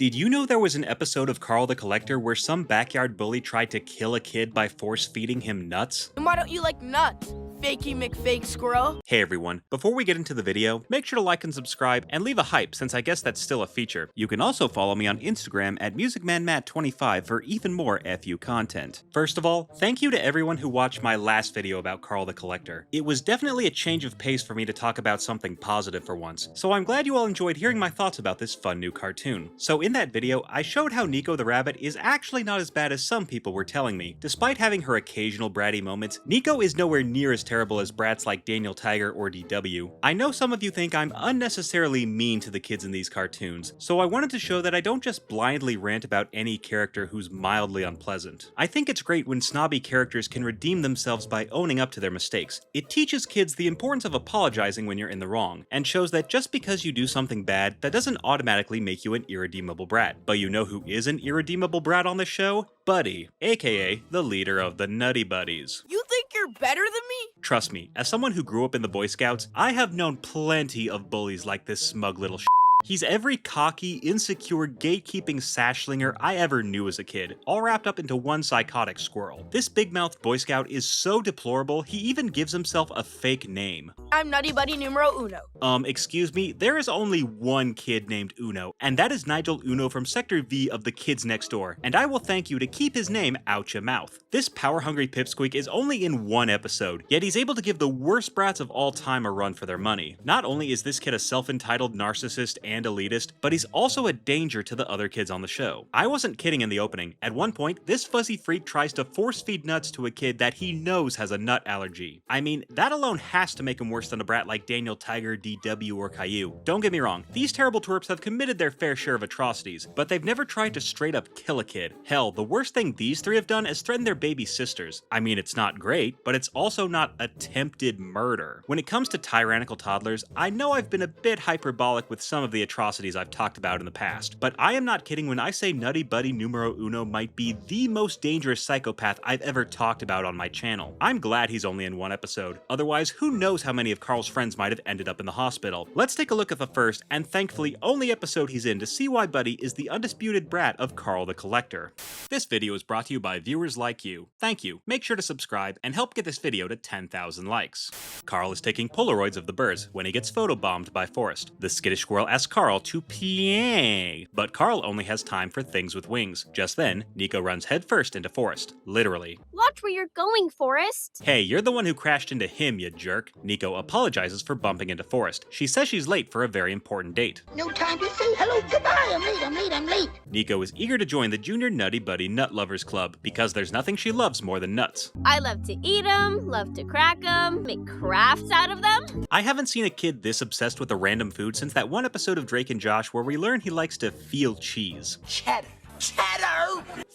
Did you know there was an episode of Carl the Collector where some backyard bully tried to kill a kid by force-feeding him nuts? And why don't you like nuts? Fakey McFake Squirrel. Hey everyone, before we get into the video, make sure to like and subscribe and leave a hype since I guess that's still a feature. You can also follow me on Instagram at MusicManMatt25 for even more FU content. First of all, thank you to everyone who watched my last video about Carl the Collector. It was definitely a change of pace for me to talk about something positive for once, so I'm glad you all enjoyed hearing my thoughts about this fun new cartoon. So in that video, I showed how Nico the rabbit is actually not as bad as some people were telling me. Despite having her occasional bratty moments, Nico is nowhere near as terrible as brats like Daniel Tiger or DW. I know some of you think I'm unnecessarily mean to the kids in these cartoons, so I wanted to show that I don't just blindly rant about any character who's mildly unpleasant. I think it's great when snobby characters can redeem themselves by owning up to their mistakes. It teaches kids the importance of apologizing when you're in the wrong, and shows that just because you do something bad, that doesn't automatically make you an irredeemable brat. But you know who is an irredeemable brat on this show? Buddy, aka the leader of the Nutty Buddies. You think you're better than me? Trust me, as someone who grew up in the Boy Scouts, I have known plenty of bullies like this smug little He's every cocky, insecure, gatekeeping sashlinger I ever knew as a kid, all wrapped up into one psychotic squirrel. This big-mouthed Boy Scout is so deplorable, he even gives himself a fake name. I'm Nutty Buddy numero uno. Excuse me, there is only one kid named Uno, and that is Nigel Uno from Sector V of The Kids Next Door, and I will thank you to keep his name out your mouth. This power-hungry pipsqueak is only in one episode, yet he's able to give the worst brats of all time a run for their money. Not only is this kid a self-entitled narcissist and elitist, but he's also a danger to the other kids on the show. I wasn't kidding in the opening. At one point, this fuzzy freak tries to force-feed nuts to a kid that he knows has a nut allergy. I mean, that alone has to make him worse than a brat like Daniel Tiger, DW, or Caillou. Don't get me wrong, these terrible twerps have committed their fair share of atrocities, but they've never tried to straight up kill a kid. Hell, the worst thing these three have done is threaten their baby sisters. I mean, it's not great, but it's also not attempted murder. When it comes to tyrannical toddlers, I know I've been a bit hyperbolic with some of the atrocities I've talked about in the past, but I am not kidding when I say Nutty Buddy numero uno might be the most dangerous psychopath I've ever talked about on my channel. I'm glad he's only in one episode, otherwise who knows how many of Carl's friends might have ended up in the hospital. Let's take a look at the first, and thankfully only episode he's in to see why Buddy is the undisputed brat of Carl the Collector. This video is brought to you by viewers like you. Thank you. Make sure to subscribe and help get this video to 10,000 likes. Carl is taking Polaroids of the birds when he gets photobombed by Forrest. The skittish squirrel asks Carl to play, but Carl only has time for things with wings. Just then, Nico runs headfirst into Forrest, literally. Watch where you're going, Forrest. Hey, you're the one who crashed into him, you jerk. Nico apologizes for bumping into Forrest. She says she's late for a very important date. No time to say hello, goodbye, I'm late. Nico is eager to join the Junior Nutty Buddy Nut Lovers Club because there's nothing she loves more than nuts. I love to eat them, love to crack them, make crafts out of them. I haven't seen a kid this obsessed with a random food since that one episode of Drake and Josh where we learn he likes to feel cheese. Cheddar.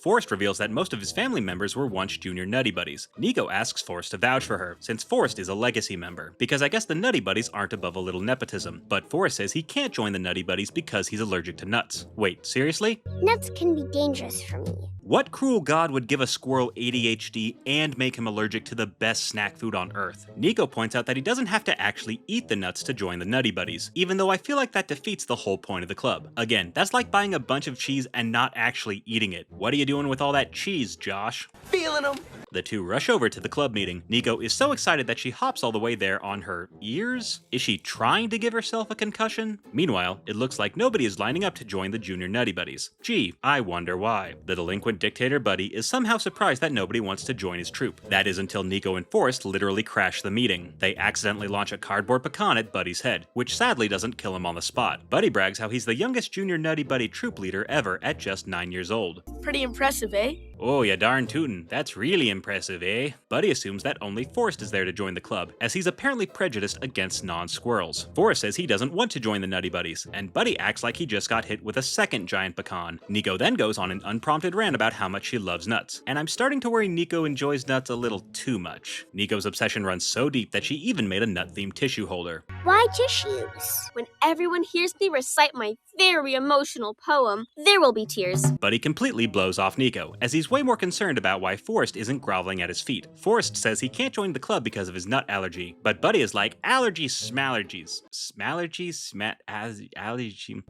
Forrest reveals that most of his family members were once Junior Nutty Buddies. Nico asks Forrest to vouch for her, since Forrest is a legacy member, because I guess the Nutty Buddies aren't above a little nepotism. But Forrest says he can't join the Nutty Buddies because he's allergic to nuts. Wait, seriously? Nuts can be dangerous for me. What cruel god would give a squirrel ADHD and make him allergic to the best snack food on Earth? Nico points out that he doesn't have to actually eat the nuts to join the Nutty Buddies, even though I feel like that defeats the whole point of the club. Again, that's like buying a bunch of cheese and not actually eating it. What are you doing with all that cheese, Josh? Feeling them. The two rush over to the club meeting. Nico is so excited that she hops all the way there on her ears? Is she trying to give herself a concussion? Meanwhile, it looks like nobody is lining up to join the Junior Nutty Buddies. Gee, I wonder why. The delinquent dictator Buddy is somehow surprised that nobody wants to join his troop. That is until Nico and Forrest literally crash the meeting. They accidentally launch a cardboard pecan at Buddy's head, which sadly doesn't kill him on the spot. Buddy brags how he's the youngest Junior Nutty Buddy troop leader ever at just 9 years old. Pretty impressive, eh? Oh, ya darn tootin', that's really impressive, eh? Buddy assumes that only Forrest is there to join the club, as he's apparently prejudiced against non-squirrels. Forrest says he doesn't want to join the Nutty Buddies, and Buddy acts like he just got hit with a second giant pecan. Nico then goes on an unprompted rant about how much she loves nuts, and I'm starting to worry Nico enjoys nuts a little too much. Nico's obsession runs so deep that she even made a nut-themed tissue holder. Why tissues? When everyone hears me recite my very emotional poem, there will be tears. Buddy completely blows off Nico, as he's He's way more concerned about why Forrest isn't groveling at his feet. Forrest says he can't join the club because of his nut allergy, but Buddy is like, allergies,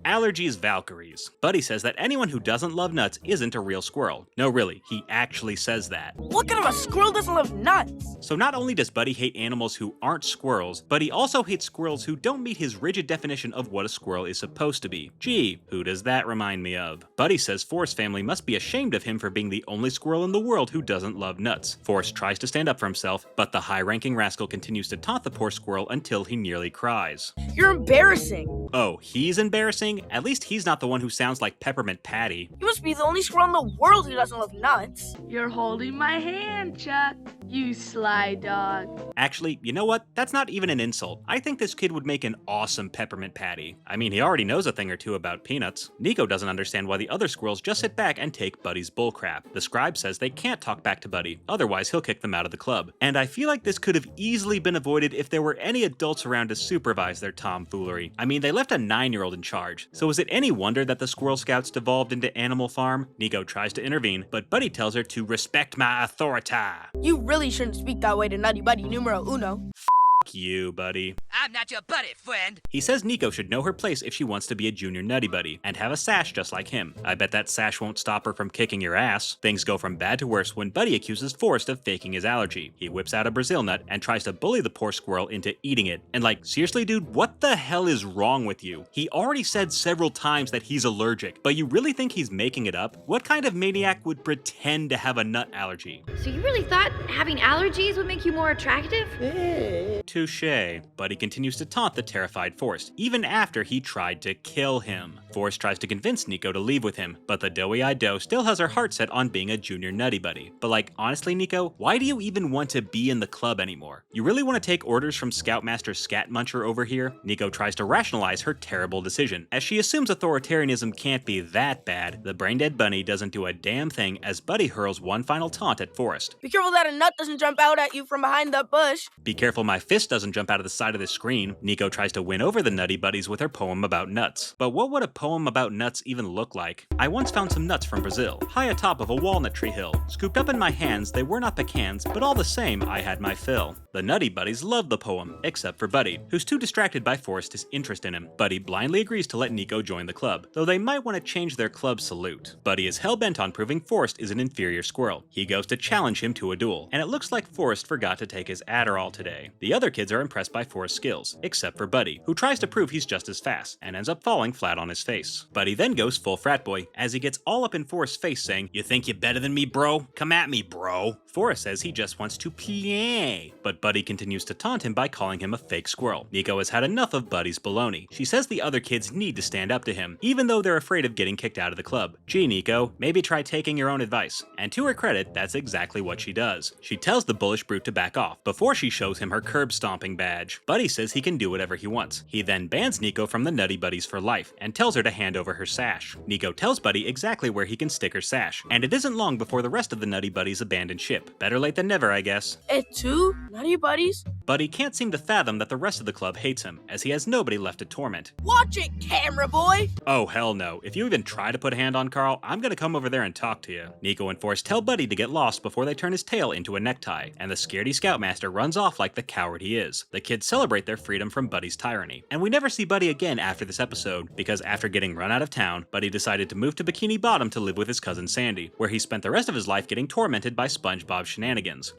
allergies, Valkyries. Buddy says that anyone who doesn't love nuts isn't a real squirrel. No, really, he actually says that. What kind of a squirrel doesn't love nuts? So not only does Buddy hate animals who aren't squirrels, but he also hates squirrels who don't meet his rigid definition of what a squirrel is supposed to be. Gee, who does that remind me of? Buddy says Forrest's family must be ashamed of him for being the only squirrel in the world who doesn't love nuts. Forrest tries to stand up for himself, but the high-ranking rascal continues to taunt the poor squirrel until he nearly cries. You're embarrassing. Oh, he's embarrassing? At least he's not the one who sounds like Peppermint Patty. You must be the only squirrel in the world who doesn't love nuts. You're holding my hand, Chuck. You sly dog. Actually, you know what? That's not even an insult. I think this kid would make an awesome Peppermint Patty. I mean, he already knows a thing or two about peanuts. Nico doesn't understand why the other squirrels just sit back and take Buddy's bullcrap. The scribe says they can't talk back to Buddy, otherwise he'll kick them out of the club. And I feel like this could have easily been avoided if there were any adults around to supervise their tomfoolery. I mean, they left a 9-year-old in charge, so is it any wonder that the Squirrel Scouts devolved into Animal Farm? Nico tries to intervene, but Buddy tells her to respect my authority. You really shouldn't speak that way to Nutty Buddy numero uno. Fuck you, Buddy. I'm not your buddy, friend. He says Nico should know her place if she wants to be a junior Nutty Buddy, and have a sash just like him. I bet that sash won't stop her from kicking your ass. Things go from bad to worse when Buddy accuses Forrest of faking his allergy. He whips out a Brazil nut and tries to bully the poor squirrel into eating it. And like, seriously dude, what the hell is wrong with you? He already said several times that he's allergic, but you really think he's making it up? What kind of maniac would pretend to have a nut allergy? So you really thought having allergies would make you more attractive? Touché. Buddy continues to taunt the terrified Forrest, even after he tried to kill him. Forrest tries to convince Nico to leave with him, but the doughy-eyed doe still has her heart set on being a junior Nutty Buddy. But like, honestly Nico, why do you even want to be in the club anymore? You really want to take orders from Scoutmaster Scat Muncher over here? Nico tries to rationalize her terrible decision. As she assumes authoritarianism can't be that bad, the brain-dead bunny doesn't do a damn thing as Buddy hurls one final taunt at Forrest. Be careful that a nut doesn't jump out at you from behind that bush. Be careful my fist doesn't jump out of the side of the screen. Nico tries to win over the Nutty Buddies with her poem about nuts. But what would a poem about nuts even look like? I once found some nuts from Brazil, high atop of a walnut tree hill. Scooped up in my hands, they were not pecans, but all the same, I had my fill. The Nutty Buddies loved the poem, except for Buddy, who's too distracted by Forrest's interest in him. Buddy blindly agrees to let Nico join the club, though they might want to change their club salute. Buddy is hell-bent on proving Forrest is an inferior squirrel. He goes to challenge him to a duel, and it looks like Forrest forgot to take his Adderall today. The other kids are impressed by Forrest's skills, except for Buddy, who tries to prove he's just as fast, and ends up falling flat on his face. Buddy then goes full frat boy, as he gets all up in Forrest's face saying, "You think you're better than me, bro? Come at me, bro." Forrest says he just wants to play, but Buddy continues to taunt him by calling him a fake squirrel. Nico has had enough of Buddy's baloney. She says the other kids need to stand up to him, even though they're afraid of getting kicked out of the club. Gee, Nico, maybe try taking your own advice. And to her credit, that's exactly what she does. She tells the bullish brute to back off, before she shows him her curb stomping badge. Buddy says he can do whatever he wants. He then bans Nico from the Nutty Buddies for life, and tells her to hand over her sash. Nico tells Buddy exactly where he can stick her sash, and it isn't long before the rest of the Nutty Buddies abandon ship. Better late than never, I guess. Two Nutty Buddies? Buddy can't seem to fathom that the rest of the club hates him, as he has nobody left to torment. Watch it, camera boy! Oh hell no, if you even try to put a hand on Carl, I'm gonna come over there and talk to you. Nico and Forrest tell Buddy to get lost before they turn his tail into a necktie, and the scaredy Scoutmaster runs off like the coward he is. The kids celebrate their freedom from Buddy's tyranny. And we never see Buddy again after this episode, because after getting run out of town, Buddy decided to move to Bikini Bottom to live with his cousin Sandy, where he spent the rest of his life getting tormented by SpongeBob shenanigans.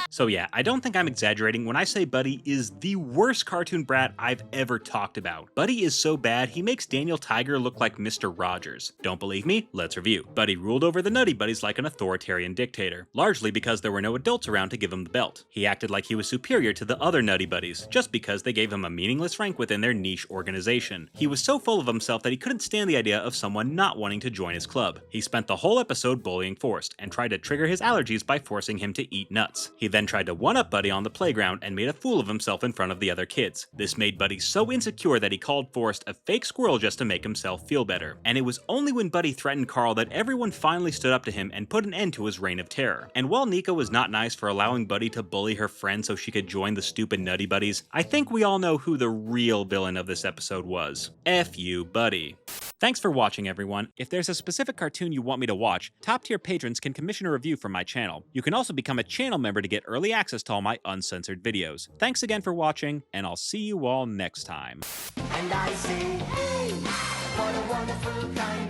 So yeah, I don't think I'm exaggerating when I say Buddy is the worst cartoon brat I've ever talked about. Buddy is so bad, he makes Daniel Tiger look like Mr. Rogers. Don't believe me? Let's review. Buddy ruled over the Nutty Buddies like an authoritarian dictator, largely because there were no adults around to give him the belt. He acted like he was superior to the other Nutty Buddies, just because they gave him a meaningless rank within their niche organization. He was so full of himself that he couldn't stand the idea of someone not wanting to join his club. He spent the whole episode bullying Forrest, and tried to trigger his allergies by forcing him to eat nuts. He then then tried to one-up Buddy on the playground and made a fool of himself in front of the other kids. This made Buddy so insecure that he called Forrest a fake squirrel just to make himself feel better. And it was only when Buddy threatened Carl that everyone finally stood up to him and put an end to his reign of terror. And while Nico was not nice for allowing Buddy to bully her friend so she could join the stupid Nutty Buddies, I think we all know who the real villain of this episode was. F you, Buddy. Thanks for watching, everyone. If there's a specific cartoon you want me to watch, top-tier patrons can commission a review from my channel. You can also become a channel member to get early access to all my uncensored videos. Thanks again for watching, and I'll see you all next time. And I say, hey, what a wonderful kind